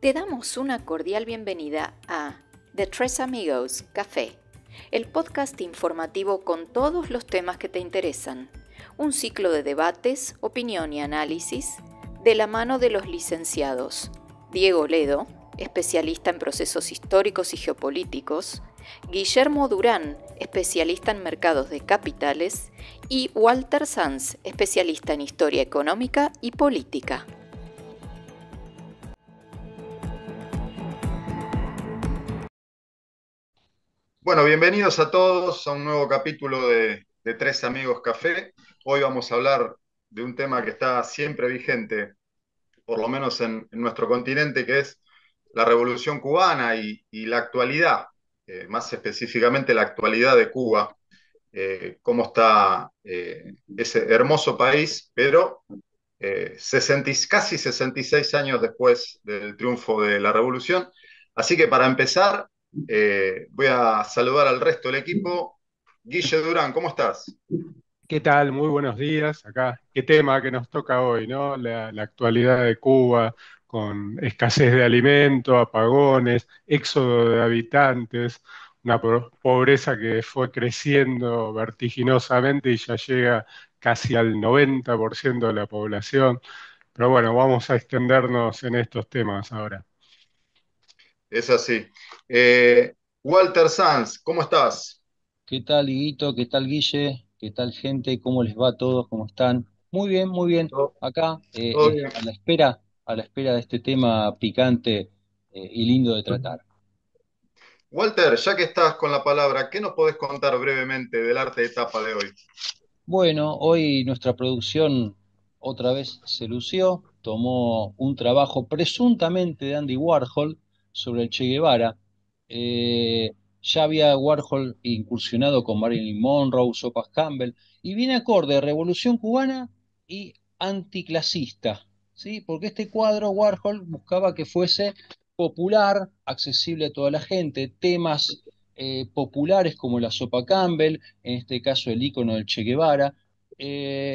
Te damos una cordial bienvenida a The Tres Amigos Café, el podcast informativo con todos los temas que te interesan. Un ciclo de debates, opinión y análisis de la mano de los licenciados Diego Ledo, especialista en procesos históricos y geopolíticos, Guillermo Durán, especialista en mercados de capitales, y Walter Sanz, especialista en historia económica y política. Bueno, bienvenidos a todos a un nuevo capítulo de Tres Amigos Café. Hoy vamos a hablar de un tema que está siempre vigente, por lo menos en nuestro continente, que es la Revolución Cubana y la actualidad, más específicamente la actualidad de Cuba, cómo está ese hermoso país, pero casi 66 años después del triunfo de la Revolución. Así que para empezar, voy a saludar al resto del equipo. Guille Durán, ¿cómo estás? ¿Qué tal? Muy buenos días. Acá, qué tema que nos toca hoy, ¿no? La actualidad de Cuba, con escasez de alimento, apagones, éxodo de habitantes, una pobreza que fue creciendo vertiginosamente y ya llega casi al 90% de la población. Pero bueno, vamos a extendernos en estos temas ahora. Es así. Eh, Walter Sanz, ¿cómo estás? ¿Qué tal, Higuito? ¿Qué tal, Guille? ¿Qué tal, gente? ¿Cómo les va a todos? ¿Cómo están? Muy bien, muy bien. ¿Todo, Acá, todo bien? a la espera de este tema picante y lindo de tratar. Walter, ya que estás con la palabra, ¿qué nos podés contar brevemente del arte de tapa de hoy? Bueno, hoy nuestra producción otra vez se lució, tomó un trabajo presuntamente de Andy Warhol sobre el Che Guevara. Ya había Warhol incursionado con Marilyn Monroe, Sopas Campbell, y viene acorde Revolución Cubana y anticlasista, ¿sí? Porque este cuadro Warhol buscaba que fuese popular, accesible a toda la gente, temas populares como la sopa Campbell, en este caso el icono del Che Guevara.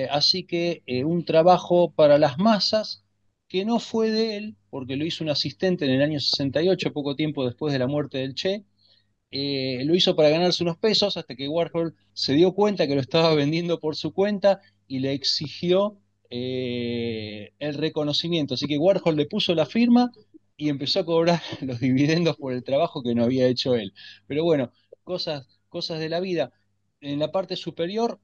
Así que un trabajo para las masas que no fue de él, porque lo hizo un asistente en el año 68, poco tiempo después de la muerte del Che. Lo hizo para ganarse unos pesos hasta que Warhol se dio cuenta que lo estaba vendiendo por su cuenta y le exigió el reconocimiento. Así que Warhol le puso la firma y empezó a cobrar los dividendos por el trabajo que no había hecho él. Pero bueno, cosas de la vida. En la parte superior,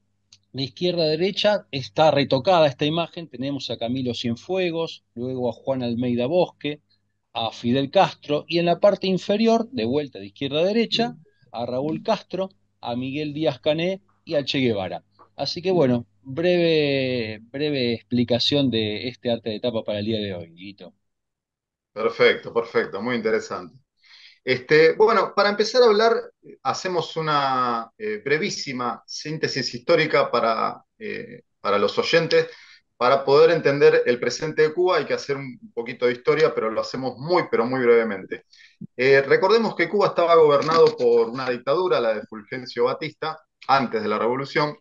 de izquierda a derecha, está retocada esta imagen. Tenemos a Camilo Cienfuegos, luego a Juan Almeida Bosque, a Fidel Castro, y en la parte inferior, de vuelta de izquierda a derecha, a Raúl Castro, a Miguel Díaz Cané y al Che Guevara. Así que bueno, breve explicación de este arte de tapa para el día de hoy, Guito. Perfecto, perfecto, muy interesante. Bueno, para empezar a hablar, hacemos una brevísima síntesis histórica para los oyentes. Para poder entender el presente de Cuba hay que hacer un poquito de historia, pero lo hacemos muy, pero muy brevemente. Recordemos que Cuba estaba gobernado por una dictadura, la de Fulgencio Batista, antes de la revolución.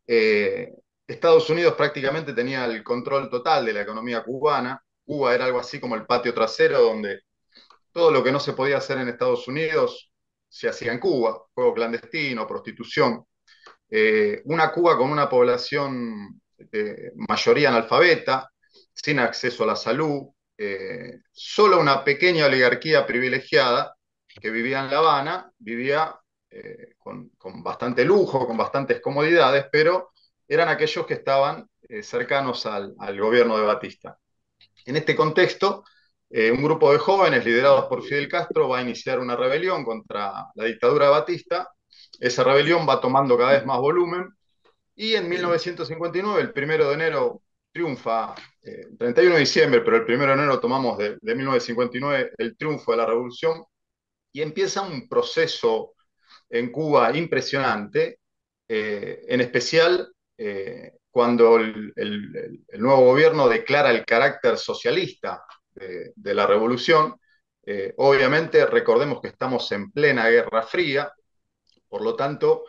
Eh, Estados Unidos prácticamente tenía el control total de la economía cubana. Cuba era algo así como el patio trasero donde todo lo que no se podía hacer en Estados Unidos se hacía en Cuba, juego clandestino, prostitución. Una Cuba con una población de mayoría analfabeta, sin acceso a la salud, solo una pequeña oligarquía privilegiada que vivía en La Habana, vivía con bastante lujo, con bastantes comodidades, pero eran aquellos que estaban cercanos al gobierno de Batista. En este contexto, un grupo de jóvenes liderados por Fidel Castro va a iniciar una rebelión contra la dictadura de Batista. Esa rebelión va tomando cada vez más volumen y en 1959, el 1 de enero, triunfa, 31 de diciembre, pero el 1 de enero tomamos de 1959 el triunfo de la revolución y empieza un proceso en Cuba impresionante, en especial cuando el nuevo gobierno declara el carácter socialista de la revolución. Obviamente, recordemos que estamos en plena Guerra Fría, por lo tanto,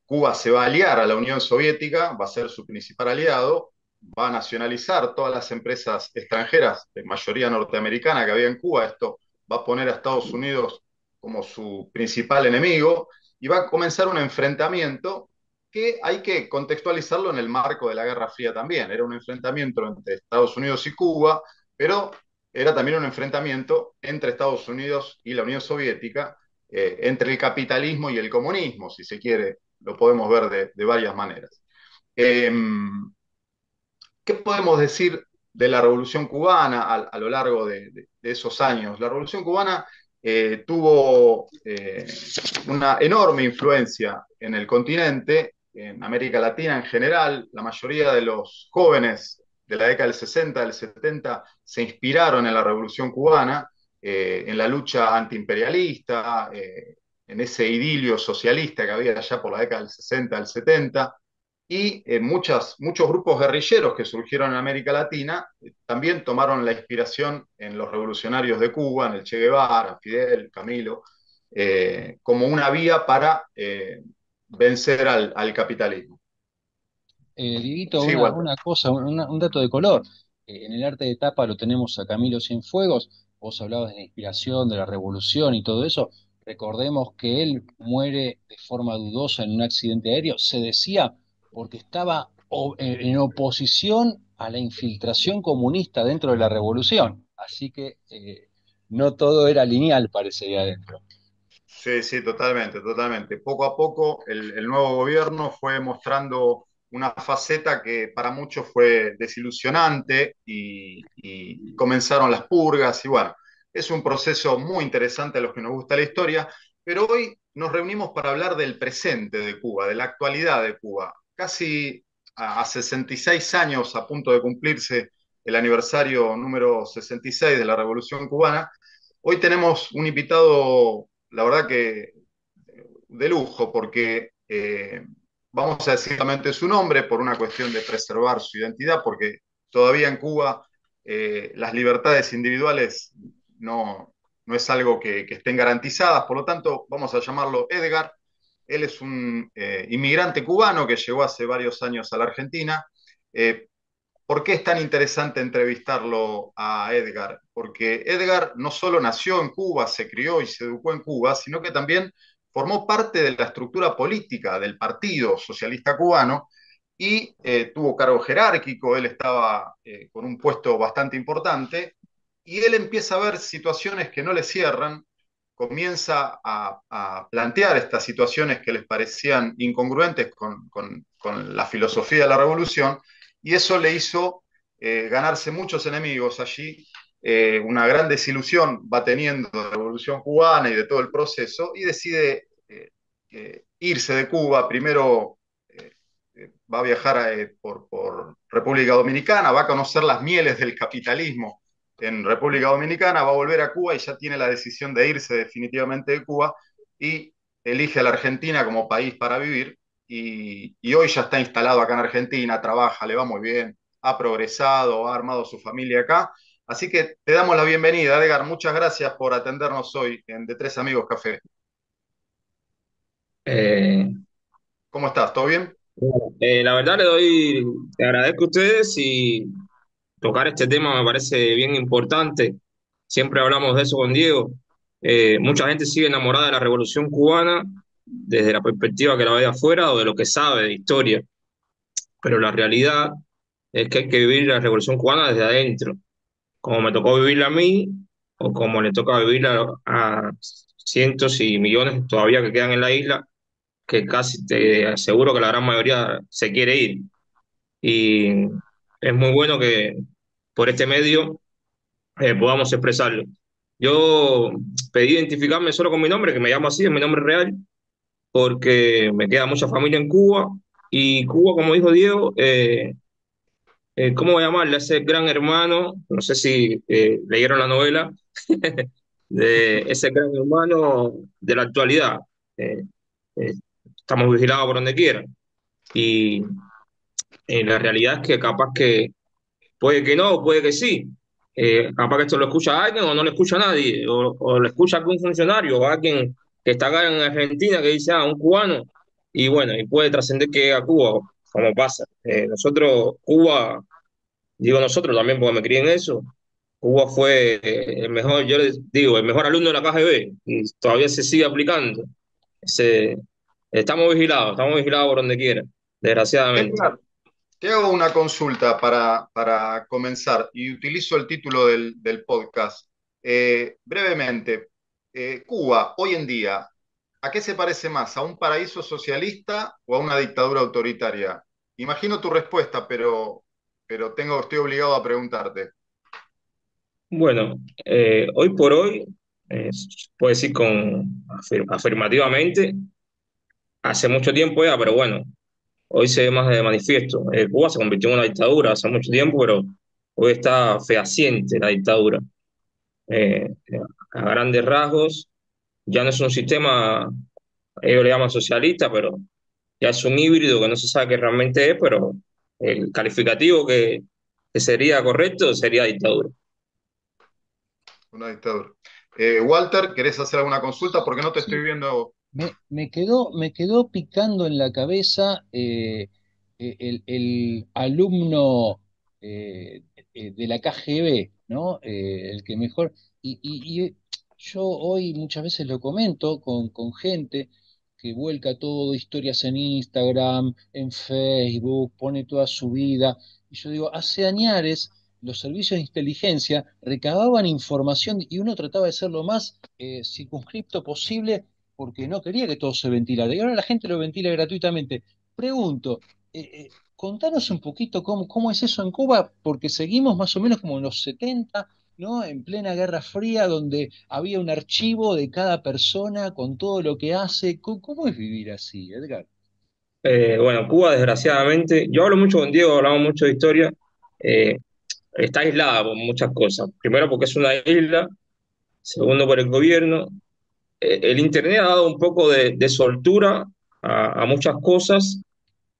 Cuba se va a aliar a la Unión Soviética, va a ser su principal aliado, va a nacionalizar todas las empresas extranjeras, de mayoría norteamericana, que había en Cuba. Esto va a poner a Estados Unidos como su principal enemigo y va a comenzar un enfrentamiento que hay que contextualizarlo en el marco de la Guerra Fría también. Era un enfrentamiento entre Estados Unidos y Cuba, pero era también un enfrentamiento entre Estados Unidos y la Unión Soviética, entre el capitalismo y el comunismo, si se quiere, lo podemos ver de varias maneras. Eh, ¿Qué podemos decir de la Revolución Cubana a lo largo de esos años? La Revolución Cubana tuvo una enorme influencia en el continente, en América Latina en general. La mayoría de los jóvenes de la década del 60, del 70, se inspiraron en la Revolución Cubana, en la lucha antiimperialista, en ese idilio socialista que había allá por la década del 60, del 70 y muchos grupos guerrilleros que surgieron en América Latina también tomaron la inspiración en los revolucionarios de Cuba, en el Che Guevara, Fidel, Camilo, como una vía para vencer al capitalismo. Dieguito, Sí, Walter. una cosa, un dato de color. En el arte de tapa lo tenemos a Camilo Cienfuegos. Vos hablabas de la inspiración, de la revolución y todo eso. Recordemos que él muere de forma dudosa en un accidente aéreo. Se decía porque estaba en oposición a la infiltración comunista dentro de la revolución. Así que no todo era lineal, parece ahí adentro. Sí, sí, totalmente, totalmente. Poco a poco el nuevo gobierno fue mostrando una faceta que para muchos fue desilusionante y comenzaron las purgas y bueno, es un proceso muy interesante a los que nos gusta la historia, pero hoy nos reunimos para hablar del presente de Cuba, de la actualidad de Cuba. Casi a 66 años, a punto de cumplirse el aniversario número 66 de la Revolución Cubana, hoy tenemos un invitado, la verdad que de lujo, porque vamos a decir solamente su nombre por una cuestión de preservar su identidad, porque todavía en Cuba las libertades individuales no es algo que estén garantizadas, por lo tanto vamos a llamarlo Edgar. Él es un inmigrante cubano que llegó hace varios años a la Argentina. Eh, ¿Por qué es tan interesante entrevistarlo a Edgar? Porque Edgar no solo nació en Cuba, se crió y se educó en Cuba, sino que también formó parte de la estructura política del Partido Socialista Cubano y tuvo cargo jerárquico, él estaba con un puesto bastante importante y él empieza a ver situaciones que no le cierran, comienza a plantear estas situaciones que les parecían incongruentes con la filosofía de la revolución y eso le hizo ganarse muchos enemigos allí. Una gran desilusión va teniendo de la Revolución Cubana y de todo el proceso y decide irse de Cuba. Primero va a viajar por República Dominicana, va a conocer las mieles del capitalismo en República Dominicana, va a volver a Cuba y ya tiene la decisión de irse definitivamente de Cuba y elige a la Argentina como país para vivir y hoy ya está instalado acá en Argentina, trabaja, le va muy bien, ha progresado, ha armado su familia acá. Así que te damos la bienvenida, Edgar. Muchas gracias por atendernos hoy en De Tres Amigos Café. Eh, ¿Cómo estás? ¿Todo bien? la verdad te agradezco a ustedes y tocar este tema me parece bien importante. Siempre hablamos de eso con Diego. Mucha gente sigue enamorada de la Revolución Cubana desde la perspectiva que la ve de afuera o de lo que sabe de historia, pero la realidad es que hay que vivir la Revolución Cubana desde adentro, como me tocó vivirla a mí o como le toca vivirla a cientos y millones todavía que quedan en la isla que casi te aseguro que la gran mayoría se quiere ir. Y es muy bueno que por este medio podamos expresarlo. Yo pedí identificarme solo con mi nombre, que me llamo así, es mi nombre real, porque me queda mucha familia en Cuba. Y Cuba, como dijo Diego, ¿cómo voy a llamarle? Ese gran hermano, no sé si leyeron la novela, de ese gran hermano de la actualidad. Eh, eh, Estamos vigilados por donde quiera. Y la realidad es que capaz que puede que no, puede que sí. Capaz que esto lo escucha alguien o no lo escucha nadie, o lo escucha algún funcionario o alguien que está acá en Argentina que dice, un cubano, y bueno, y puede trascender que a Cuba, como pasa. Nosotros, Cuba, digo nosotros también porque me crié en eso, Cuba fue el mejor, yo les digo, el mejor alumno de la KGB y todavía se sigue aplicando. Se, estamos vigilados por donde quiera, desgraciadamente. Edgar, te hago una consulta para comenzar y utilizo el título del podcast. Brevemente, Cuba, hoy en día, ¿a qué se parece más? ¿A un paraíso socialista o a una dictadura autoritaria? Imagino tu respuesta, pero estoy obligado a preguntarte. Bueno, hoy por hoy, puedo decir afirmativamente, hace mucho tiempo ya, pero bueno, hoy se ve más de manifiesto. Cuba se convirtió en una dictadura hace mucho tiempo, pero hoy está fehaciente la dictadura. Eh, a grandes rasgos, ya no es un sistema, ellos le llaman socialista, pero ya es un híbrido que no se sabe qué realmente es, pero el calificativo que sería correcto sería dictadura. Una dictadura. Walter, ¿querés hacer alguna consulta? Porque no te estoy Sí, viendo. me quedó picando en la cabeza el alumno de la KGB, ¿no? El que mejor. Y yo hoy muchas veces lo comento con gente que vuelca todo, historias en Instagram, en Facebook, pone toda su vida. Y yo digo, hace años los servicios de inteligencia recababan información y uno trataba de ser lo más circunscripto posible porque no quería que todo se ventilara. Y ahora la gente lo ventila gratuitamente. Pregunto, contanos un poquito cómo es eso en Cuba, porque seguimos más o menos como en los 70, ¿no? En plena Guerra Fría, donde había un archivo de cada persona con todo lo que hace. ¿Cómo es vivir así, Edgar? Bueno, Cuba, desgraciadamente, yo hablo mucho con Diego, hablamos mucho de historia, eh, está aislada por muchas cosas. Primero porque es una isla, segundo por el gobierno. El Internet ha dado un poco de soltura a muchas cosas,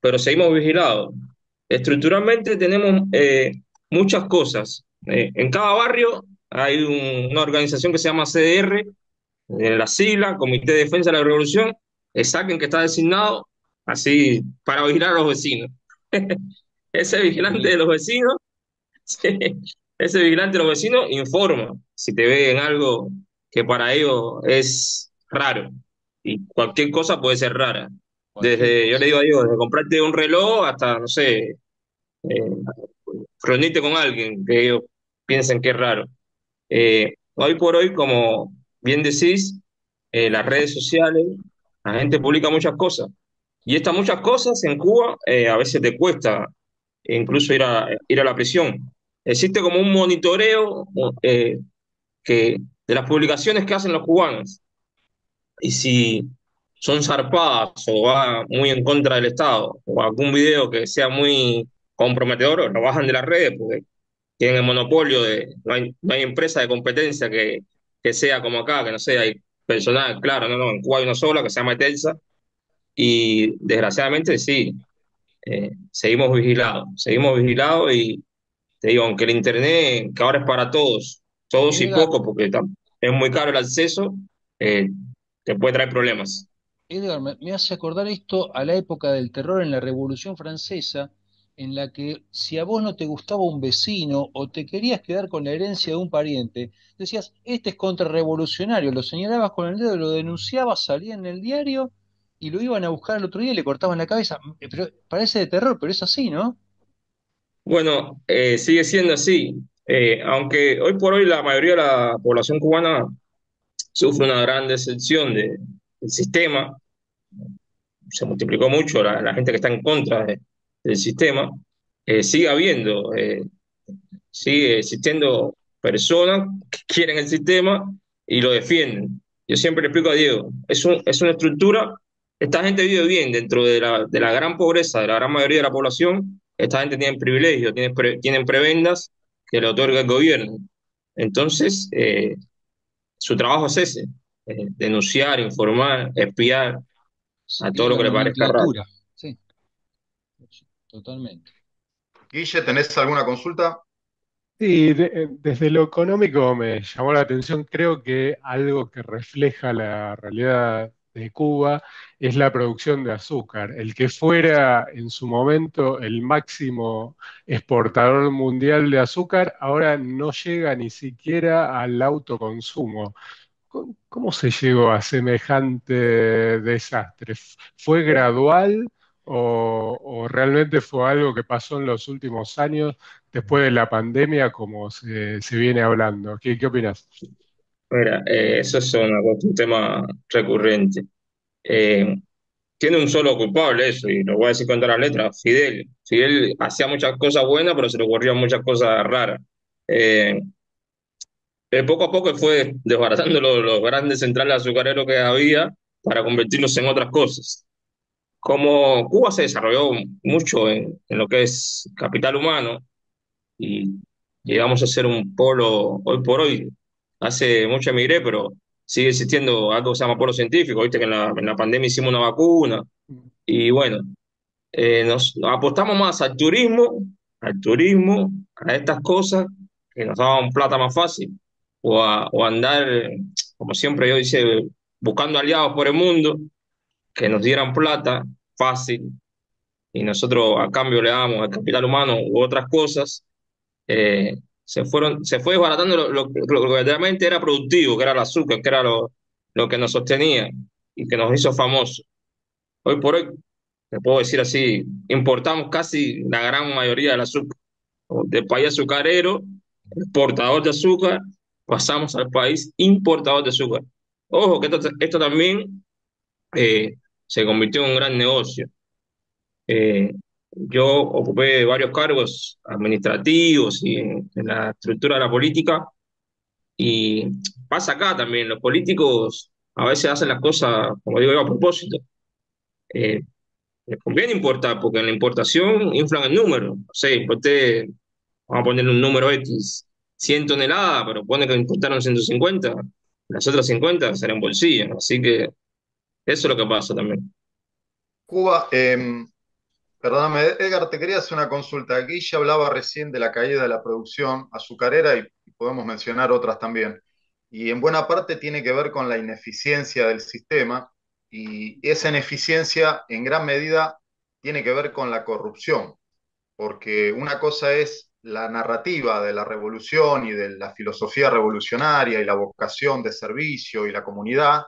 pero seguimos vigilados. Estructuralmente tenemos muchas cosas. En cada barrio hay una organización que se llama CDR, en la sigla, Comité de Defensa de la Revolución, es alguien que está designado así para vigilar a los vecinos. Ese Qué vigilante de bien. los vecinos, sí, ese vigilante de los vecinos informa si te ven algo que para ellos es raro. Y cualquier cosa puede ser rara. Cualquier Desde, yo le cosa. digo a Dios, desde comprarte un reloj hasta, no sé, eh, reunirte con alguien que ellos piensen que es raro. Hoy por hoy, como bien decís, las redes sociales, la gente publica muchas cosas. Y estas muchas cosas en Cuba a veces te cuesta incluso ir a la prisión. Existe como un monitoreo que, de las publicaciones que hacen los cubanos. Y si son zarpadas o va muy en contra del Estado, o algún video que sea muy comprometedor, lo bajan de las redes porque tienen el monopolio de, no hay empresa de competencia que sea como acá, que no sé, hay personal, claro, no, en Cuba hay una sola que se llama Telsa, y desgraciadamente sí, seguimos vigilados y te digo, aunque el Internet, que ahora es para todos, todos y Edgar, pocos, porque es muy caro el acceso, eh, te puede traer problemas. Edgar, me hace acordar esto a la época del terror en la Revolución Francesa, en la que si a vos no te gustaba un vecino o te querías quedar con la herencia de un pariente, decías, este es contrarrevolucionario, lo señalabas con el dedo, lo denunciabas, salía en el diario y lo iban a buscar al otro día y le cortaban la cabeza. Pero parece de terror, pero es así, ¿no? Bueno, sigue siendo así, aunque hoy por hoy la mayoría de la población cubana sufre una gran decepción del sistema, se multiplicó mucho la gente que está en contra del sistema, sigue habiendo, sigue existiendo personas que quieren el sistema y lo defienden. Yo siempre le explico a Diego, es una estructura, esta gente vive bien dentro de la gran pobreza de la gran mayoría de la población, esta gente tiene privilegios, tienen prebendas que le otorga el gobierno. Entonces, su trabajo es ese, denunciar, informar, espiar a todo Seguir lo la que le parezca raro. nomenclatura. Sí, totalmente. Guille, ¿tenés alguna consulta? Sí, desde lo económico me llamó la atención, creo que algo que refleja la realidad de Cuba es la producción de azúcar. El que fuera en su momento el máximo exportador mundial de azúcar, ahora no llega ni siquiera al autoconsumo. ¿Cómo se llegó a semejante desastre? ¿Fue gradual o realmente fue algo que pasó en los últimos años después de la pandemia, como se viene hablando? ¿Qué opinas? Mira, eso es un tema recurrente. Eh, Tiene un solo culpable eso, y lo voy a decir con todas las letras, Fidel. Fidel hacía muchas cosas buenas, pero se le ocurrían muchas cosas raras. Eh, Poco a poco fue desbaratando los grandes centrales azucareros que había para convertirlos en otras cosas. Como Cuba se desarrolló mucho en lo que es capital humano y llegamos a ser un polo hoy por hoy. Hace mucho emigré, pero sigue existiendo algo que se llama polo científico. Viste que en la pandemia hicimos una vacuna y bueno, nos apostamos más al turismo, a estas cosas que nos daban plata más fácil, o a andar, como siempre yo dice, buscando aliados por el mundo que nos dieran plata fácil y nosotros a cambio le damos al capital humano u otras cosas. Se fue desbaratando lo que verdaderamente era productivo, que era el azúcar, que era lo que nos sostenía y que nos hizo famosos. Hoy por hoy, te puedo decir así, importamos casi la gran mayoría del azúcar. Del país azucarero, exportador de azúcar, pasamos al país importador de azúcar. Ojo, que esto también eh, se convirtió en un gran negocio. Eh, yo ocupé varios cargos administrativos y en la estructura de la política, y pasa acá también, los políticos a veces hacen las cosas, como digo yo, a propósito. Eh, Les conviene importar, porque en la importación inflan el número. O sea, importé, vamos a poner un número X, 100 toneladas, pero pone que importaron 150, las otras 50 serán bolsillas. Así que eso es lo que pasa también. Cuba, perdóname, Edgar, te quería hacer una consulta. Aquí ya hablaba recién de la caída de la producción azucarera y podemos mencionar otras también. Y en buena parte tiene que ver con la ineficiencia del sistema y esa ineficiencia en gran medida tiene que ver con la corrupción, porque una cosa es la narrativa de la revolución y de la filosofía revolucionaria y la vocación de servicio y la comunidad,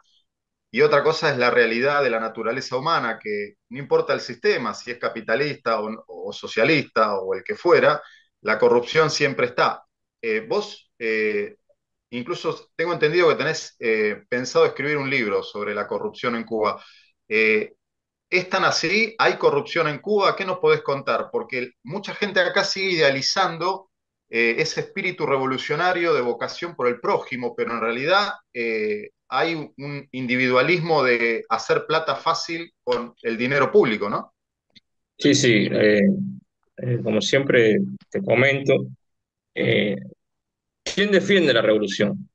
y otra cosa es la realidad de la naturaleza humana, que no importa el sistema, si es capitalista o socialista o el que fuera, la corrupción siempre está. Vos, incluso tengo entendido que tenés pensado escribir un libro sobre la corrupción en Cuba. Eh, ¿Es tan así? ¿Hay corrupción en Cuba? ¿Qué nos podés contar? Porque mucha gente acá sigue idealizando ese espíritu revolucionario de vocación por el prójimo, pero en realidad hay un individualismo de hacer plata fácil con el dinero público, ¿no? Sí, sí, como siempre te comento, eh, ¿quién defiende la revolución?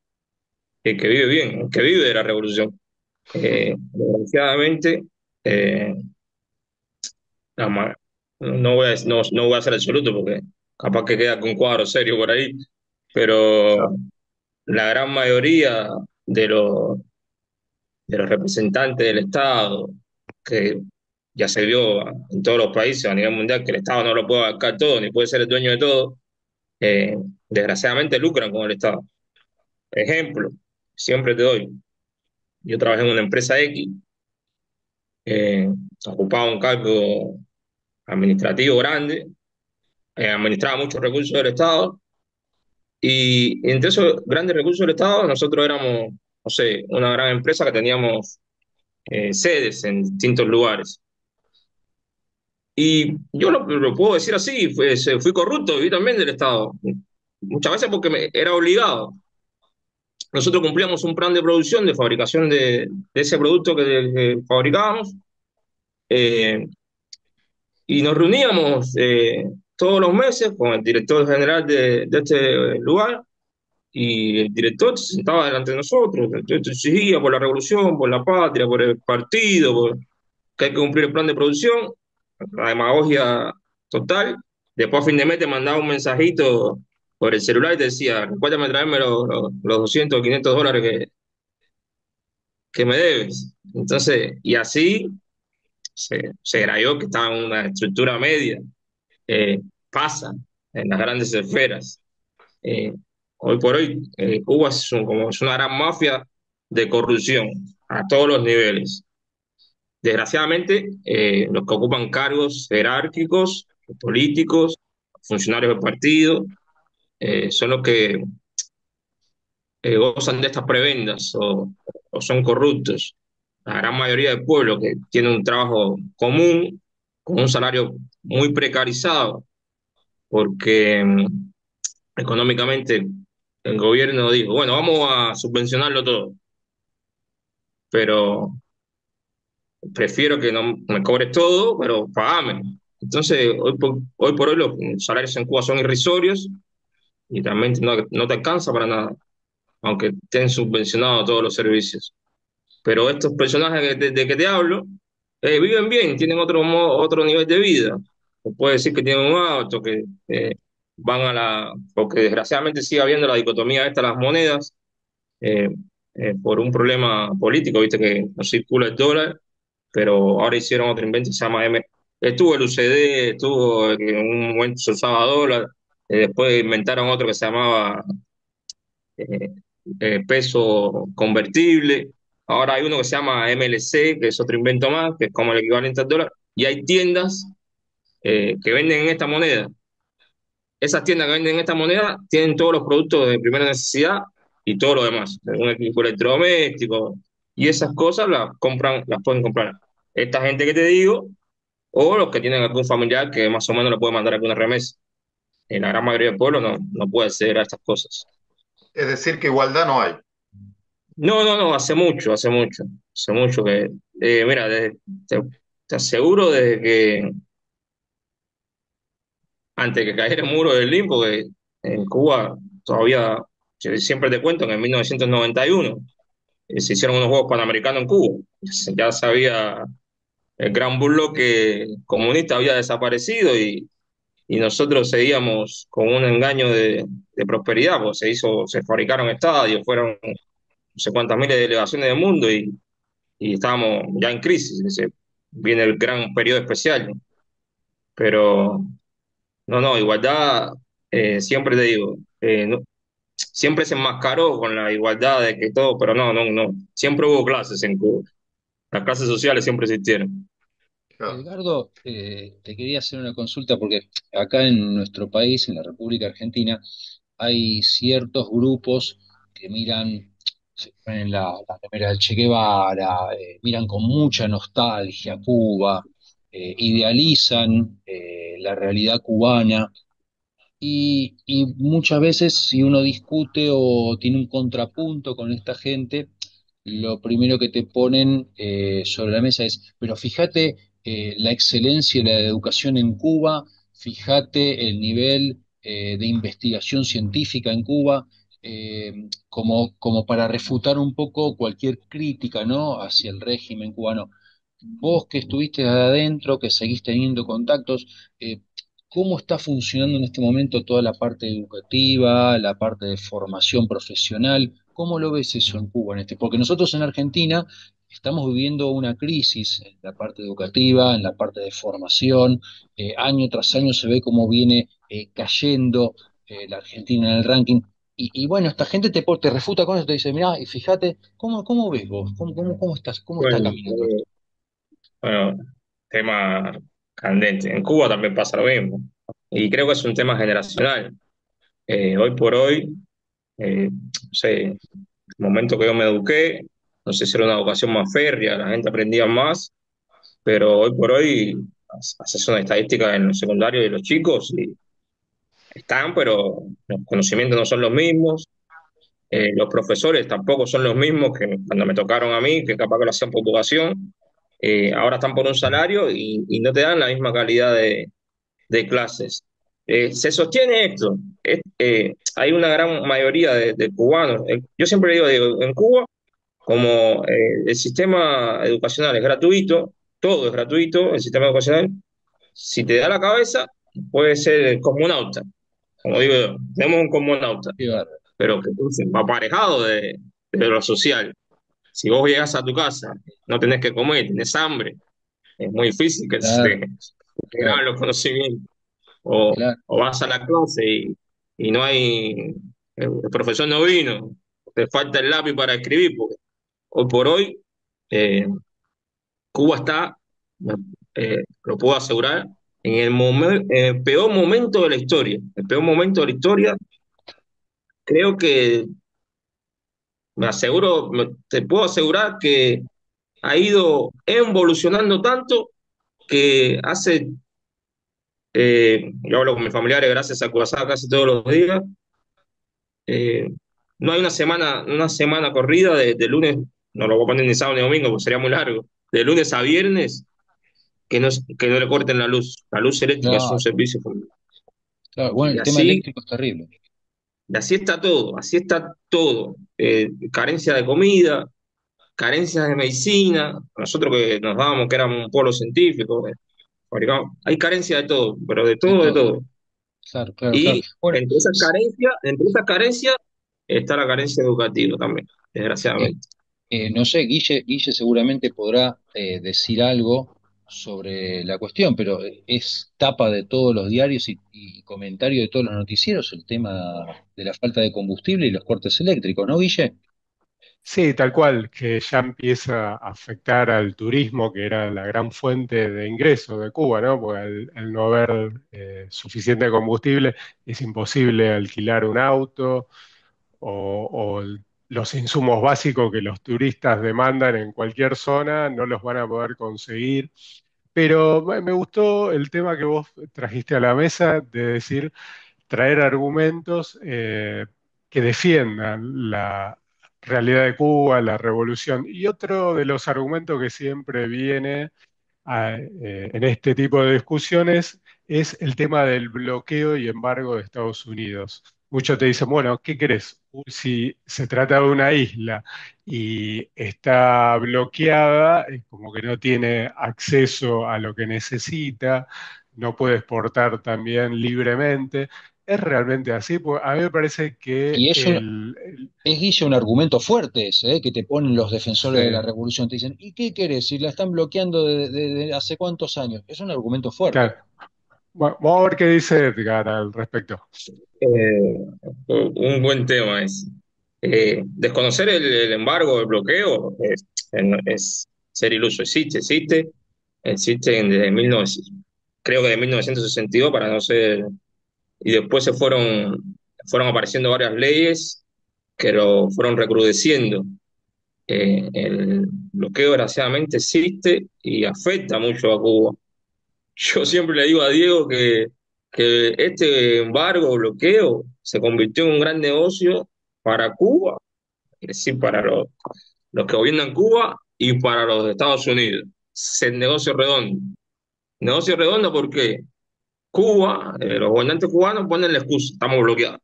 El que vive bien, el que vive de la revolución. Desgraciadamente, eh, la ma- no voy a ser absoluto porque capaz que queda con un cuadro serio por ahí, pero Claro. la gran mayoría de los representantes del Estado, que ya se vio en todos los países a nivel mundial que el Estado no lo puede abarcar todo, ni puede ser el dueño de todo, eh, desgraciadamente lucran con el Estado. Ejemplo, siempre te doy, yo trabajé en una empresa X, eh, ocupaba un cargo administrativo grande, administraba muchos recursos del Estado, y entre esos grandes recursos del Estado nosotros éramos, no sé, una gran empresa que teníamos sedes en distintos lugares. Y yo lo puedo decir así, fui corrupto, viví también del Estado. Muchas veces porque era obligado. Nosotros cumplíamos un plan de producción, de fabricación de ese producto que fabricábamos, eh, y nos reuníamos todos los meses con el director general de este lugar, y el director se sentaba delante de nosotros, entonces exigía por la revolución, por la patria, por el partido, que hay que cumplir el plan de producción, la demagogia total. Después a fin de mes te mandaba un mensajito por el celular y te decía, recuérdame traerme los 200 o $500 ¿qué me debes? Entonces, y así se grayó que estaba en una estructura media. eh, Pasa en las grandes esferas. Eh, Hoy por hoy, Cuba es una gran mafia de corrupción a todos los niveles. Desgraciadamente, los que ocupan cargos jerárquicos, políticos, funcionarios del partido, son los que gozan de estas prebendas o son corruptos. La gran mayoría del pueblo que tiene un trabajo común, con un salario muy precarizado, porque económicamente el gobierno dijo, bueno, vamos a subvencionarlo todo, pero prefiero que no me cobres todo, pero pagame. Entonces, hoy por hoy los salarios en Cuba son irrisorios y realmente no te alcanza para nada, aunque estén subvencionados todos los servicios. Pero estos personajes de que te hablo viven bien, tienen otro nivel de vida. Se puede decir que tienen un auto, que van a la... Porque desgraciadamente sigue habiendo la dicotomía esta de las monedas, eh, por un problema político, viste que no circula el dólar, pero ahora hicieron otro invento que se llama M. Estuvo el UCD, estuvo que en un momento se usaba dólar, después inventaron otro que se llamaba eh, peso convertible. Ahora hay uno que se llama MLC, que es otro invento más, que es como el equivalente al dólar, y hay tiendas que venden en esta moneda. Esas tiendas que venden esta moneda tienen todos los productos de primera necesidad y todo lo demás, un equipo electrodoméstico, y esas cosas las pueden comprar esta gente que te digo, o los que tienen algún familiar que más o menos le puede mandar alguna remesa. En la gran mayoría del pueblo no puede acceder a estas cosas. Es decir, que igualdad no hay. No, hace mucho que, mira, te, te aseguro desde que, antes de que cayera el muro del Limpo, que en Cuba todavía, yo siempre te cuento que en 1991 se hicieron unos Juegos Panamericanos en Cuba. Ya sabía, el gran bloque comunista había desaparecido y nosotros seguíamos con un engaño de prosperidad, pues se fabricaron estadios, fueron no sé cuántas miles de delegaciones del mundo y estábamos ya en crisis. Viene el gran periodo especial, ¿no? Pero no, igualdad, siempre te digo, siempre se enmascaró con la igualdad de que todo, pero no, siempre hubo clases en Cuba, las clases sociales siempre existieron. Claro. Edgardo, te quería hacer una consulta porque acá en nuestro país, en la República Argentina, hay ciertos grupos que miran, se ponen la remera del Che Guevara, miran con mucha nostalgia Cuba, idealizan la realidad cubana y muchas veces si uno discute o tiene un contrapunto con esta gente, lo primero que te ponen sobre la mesa es, pero fíjate la excelencia de la educación en Cuba, fíjate el nivel de investigación científica en Cuba, como para refutar un poco cualquier crítica, ¿no?, hacia el régimen cubano. Vos que estuviste adentro, que seguís teniendo contactos, ¿cómo está funcionando en este momento toda la parte educativa, la parte de formación profesional? ¿Cómo lo ves eso en Cuba en este? Porque nosotros en Argentina estamos viviendo una crisis en la parte educativa, en la parte de formación. Año tras año se ve cómo viene cayendo la Argentina en el ranking. Y bueno, esta gente te refuta con eso, te dice, mirá, y fíjate, ¿cómo ves vos? ¿Cómo estás? ¿Cómo está Bueno, caminando esto? bueno, tema candente. En Cuba también pasa lo mismo. Y creo que es un tema generacional. Hoy por hoy, no sé, el momento que yo me eduqué, no sé si era una educación más férrea, la gente aprendía más, pero hoy por hoy haces una estadística en los secundarios de los chicos y están, pero los conocimientos no son los mismos, los profesores tampoco son los mismos que cuando me tocaron a mí, que capaz que lo hacían por vocación. Ahora están por un salario y no te dan la misma calidad de clases. Se sostiene esto. Hay una gran mayoría de cubanos. Yo siempre digo, en Cuba, como el sistema educacional es gratuito, todo es gratuito, el sistema educacional, si te da la cabeza, puedes ser cosmonauta. Como digo yo, tenemos un cosmonauta, Qué bárbaro. pero que va aparejado de lo social. Si vos llegas a tu casa, no tenés que comer, tenés hambre, es muy difícil que se Claro, te claro, graben los conocimientos. claro. O vas a la clase y no hay, el profesor no vino, te falta el lápiz para escribir, porque hoy por hoy eh, Cuba está, lo puedo asegurar, en el peor momento de la historia. El peor momento de la historia, creo que te puedo asegurar que ha ido evolucionando tanto que yo hablo con mis familiares gracias a Curazao casi todos los días. No hay una semana corrida de lunes, no lo voy a poner ni sábado ni domingo porque sería muy largo, de lunes a viernes que no le corten la luz. La luz eléctrica es un Claro, servicio fundamental. claro. Bueno, Y el tema así, eléctrico es terrible. y así está todo, así está todo. Carencia de comida, carencia de medicina. Nosotros que nos dábamos que éramos un polo científico, hay carencia de todo, pero de De todo, de todo. todo. Claro, claro, claro. Y Bueno, entre esas carencias está la carencia educativa también, eh, desgraciadamente. no sé, Guille seguramente podrá decir algo sobre la cuestión, pero es tapa de todos los diarios y comentario de todos los noticieros el tema de la falta de combustible y los cortes eléctricos, ¿no, Guille? Sí, tal cual, que ya empieza a afectar al turismo, que era la gran fuente de ingreso de Cuba, ¿no? Porque al no haber suficiente combustible es imposible alquilar un auto o los insumos básicos que los turistas demandan en cualquier zona no los van a poder conseguir. Pero me gustó el tema que vos trajiste a la mesa de decir traer argumentos que defiendan la realidad de Cuba, la revolución. Y otro de los argumentos que siempre viene en este tipo de discusiones es el tema del bloqueo y embargo de Estados Unidos. Muchos te dicen, bueno, ¿qué crees? Si se trata de una isla y está bloqueada, es como que no tiene acceso a lo que necesita, no puede exportar también libremente. ¿Es realmente así? Pues a mí me parece que Y es, Guille, un argumento fuerte ese, que te ponen los defensores de la sí, revolución. Te dicen, ¿y qué querés si la están bloqueando de hace cuántos años? Es un argumento fuerte. claro. Bueno, vamos a ver qué dice Edgar al respecto. Eh, un buen tema es. Desconocer el embargo, el bloqueo, es ser iluso. Existe desde 1900, creo que de 1962 para no ser. Y después fueron apareciendo varias leyes que lo fueron recrudeciendo. El bloqueo, desgraciadamente, existe y afecta mucho a Cuba. Yo siempre le digo a Diego que este embargo, bloqueo, se convirtió en un gran negocio para Cuba, es decir, para los que gobiernan Cuba y para los de Estados Unidos. Es el negocio redondo. Negocio redondo porque Cuba, los gobernantes cubanos ponen la excusa, estamos bloqueados.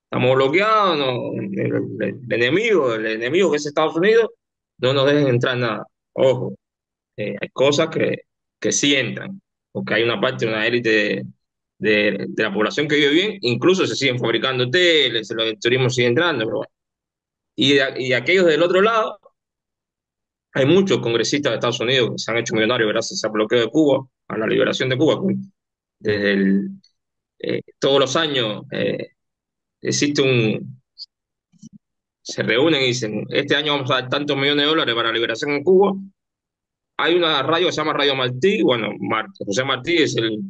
Estamos bloqueados, el enemigo que es Estados Unidos, no nos dejen entrar nada. Ojo, hay cosas que sí entran, porque hay una parte, una élite de la población que vive bien, incluso se siguen fabricando hoteles, el turismo sigue entrando, pero bueno. Y de aquellos del otro lado, hay muchos congresistas de Estados Unidos que se han hecho millonarios gracias al bloqueo de Cuba, a la liberación de Cuba. Desde todos los años existe se reúnen y dicen, este año vamos a dar tantos millones de dólares para la liberación en Cuba. Hay una radio que se llama Radio Martí, bueno, José Martí es el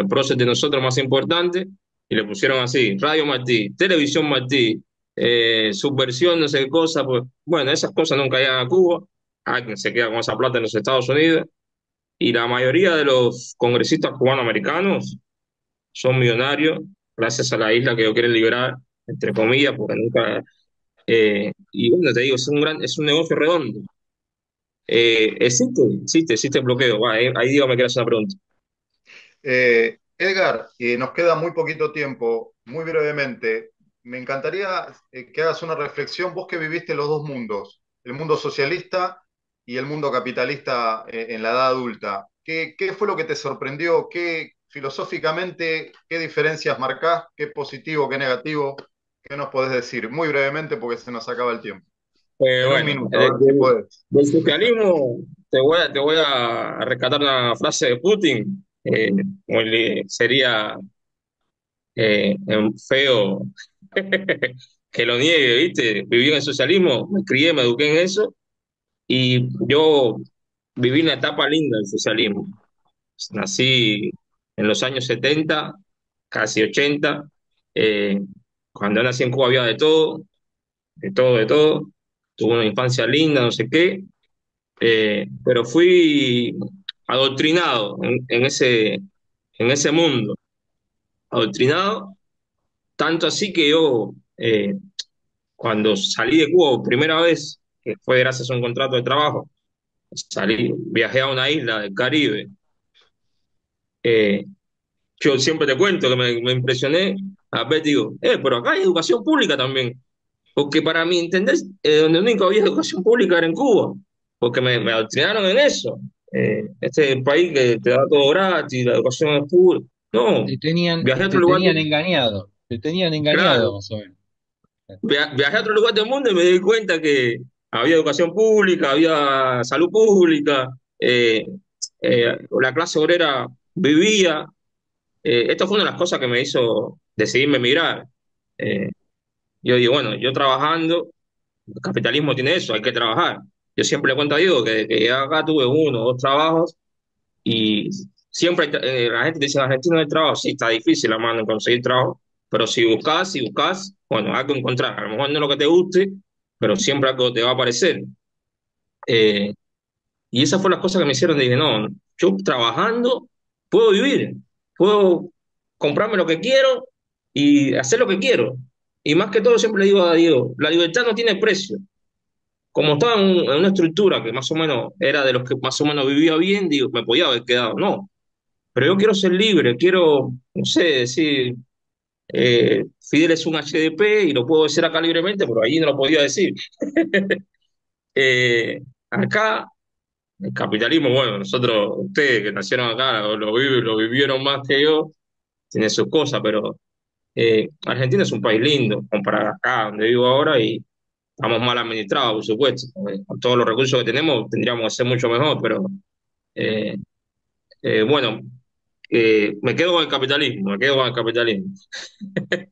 prócer de nosotros más importante, y le pusieron así, Radio Martí, Televisión Martí, subversión, no sé qué cosa, pues, bueno, esas cosas nunca llegan a Cuba, alguien se queda con esa plata en los Estados Unidos, y la mayoría de los congresistas cubanoamericanos son millonarios gracias a la isla que ellos quieren liberar, entre comillas, porque nunca, y bueno, te digo, es un negocio redondo. Existe el bloqueo. Va, ahí dígame que hacer la pregunta. Edgar, nos queda muy poquito tiempo, muy brevemente. Me encantaría que hagas una reflexión, vos que viviste los dos mundos, el mundo socialista y el mundo capitalista en la edad adulta. ¿Qué fue lo que te sorprendió? ¿Qué filosóficamente, qué diferencias marcás? ¿Qué positivo, qué negativo? ¿Qué nos podés decir? Muy brevemente porque se nos acaba el tiempo. En un Bueno, minuto, a ver si puedes. del socialismo te voy a rescatar una frase de Putin. Sería feo que lo niegue, ¿viste? Viví en el socialismo, me crié, me eduqué en eso y yo viví una etapa linda del socialismo. Nací en los años 70, casi 80. eh, Cuando nací en Cuba había de todo, de todo, de todo. Tuve una infancia linda, no sé qué, pero fui adoctrinado en ese mundo. Adoctrinado, tanto así que yo, cuando salí de Cuba por primera vez, que fue gracias a un contrato de trabajo, viajé a una isla del Caribe. eh, yo siempre te cuento que me impresioné. A ver, digo, pero acá hay educación pública también. Porque para mí entender, donde único había educación pública era en Cuba, porque me adoctrinaron en eso. Este es el país que te da todo gratis, la educación es pública. No, viajé a otro Te lugar, tenían engañado claro, más o menos. viajé a otro lugar del mundo y me di cuenta que había educación pública, había salud pública, la clase obrera vivía. Esto fue una de las cosas que me hizo decidirme emigrar. Eh, yo digo, bueno, yo trabajando. El capitalismo tiene eso, hay que trabajar. Yo siempre le cuento a Diego que acá tuve uno o dos trabajos y siempre la gente dice, en Argentina no hay trabajo. Sí, está difícil, hermano, conseguir trabajo, pero si buscas, bueno, hay que encontrar. A lo mejor no es lo que te guste, pero siempre algo te va a aparecer. Eh, y esas fueron las cosas que me hicieron. Dije, no, yo trabajando puedo vivir, puedo comprarme lo que quiero y hacer lo que quiero. Y más que todo, siempre le digo a Diego, la libertad no tiene precio. Como estaba en una estructura que más o menos era de los que más o menos vivía bien, digo, me podía haber quedado, no. Pero yo quiero ser libre, quiero, no sé, decir, Fidel es un HDP y lo puedo decir acá libremente, pero allí no lo podía decir. Acá, el capitalismo, bueno, nosotros, ustedes que nacieron acá, lo vivieron más que yo, tiene sus cosas, pero Argentina es un país lindo, comparado acá donde vivo ahora, y estamos mal administrados, por supuesto. Con todos los recursos que tenemos tendríamos que ser mucho mejor, pero eh, bueno, me quedo con el capitalismo, me quedo con el capitalismo.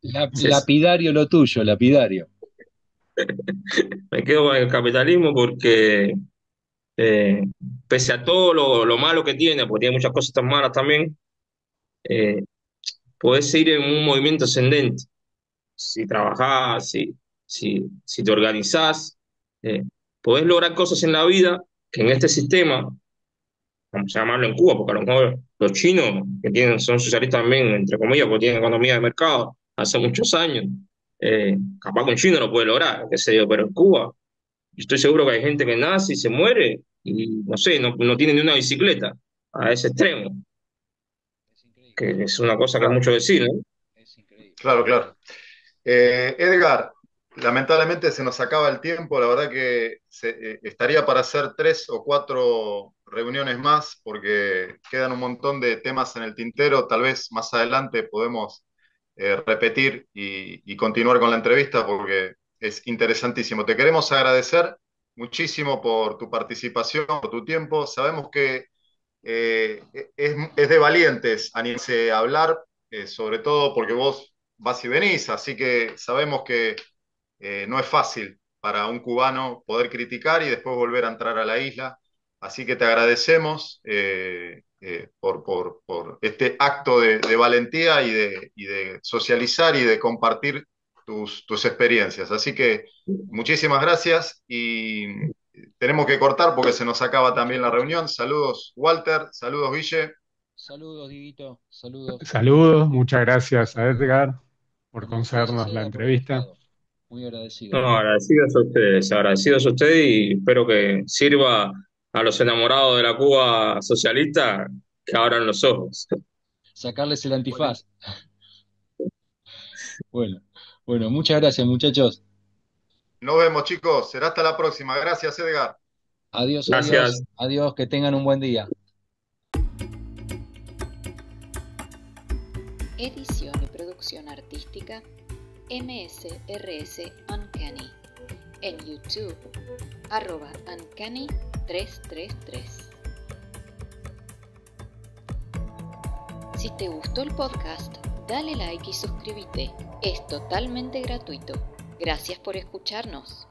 Entonces, Lapidario lo tuyo, lapidario. me quedo con el capitalismo porque eh, pese a todo lo malo que tiene, porque tiene muchas cosas tan malas también, eh, podés ir en un movimiento ascendente. Si trabajás, si te organizás, eh, podés lograr cosas en la vida que en este sistema, vamos a llamarlo en Cuba, porque a lo mejor los chinos, que son socialistas también, entre comillas, porque tienen economía de mercado hace muchos años, capaz que un chino lo puede lograr, qué sé yo, pero en Cuba, yo estoy seguro que hay gente que nace y se muere y no sé, no tiene ni una bicicleta a ese extremo, Es increíble, que es una cosa que es Claro, mucho decir, ¿no? es increíble. claro, claro. Edgar, lamentablemente se nos acaba el tiempo, la verdad que estaría para hacer 3 o 4 reuniones más porque quedan un montón de temas en el tintero, tal vez más adelante podemos repetir y continuar con la entrevista porque es interesantísimo. Te queremos agradecer muchísimo por tu participación, por tu tiempo. Sabemos que es de valientes animarse a hablar, sobre todo porque vos vas y venís, así que sabemos que no es fácil para un cubano poder criticar y después volver a entrar a la isla. Así que te agradecemos por este acto de valentía y de socializar y de compartir tus experiencias. Así que muchísimas gracias y tenemos que cortar porque se nos acaba también la reunión. Saludos, Walter. Saludos, Guille. Saludos, Diguito, saludos. Saludos, muchas gracias a Edgar por Cuando ustedes concedernos la sea por este entrevista. lado. Muy agradecido. No, agradecidos a ustedes y espero que sirva a los enamorados de la Cuba socialista que abran los ojos. Sacarles el Bueno, antifaz. Bueno, bueno, muchas gracias, muchachos. nos vemos, chicos. Será hasta la próxima. Gracias, Edgar. Adiós, adiós, Gracias. adiós, que tengan un buen día. Edición y producción artística MSRS Uncanny. en YouTube, @Uncanny333. Si te gustó el podcast, dale like y suscríbete. Es totalmente gratuito. Gracias por escucharnos.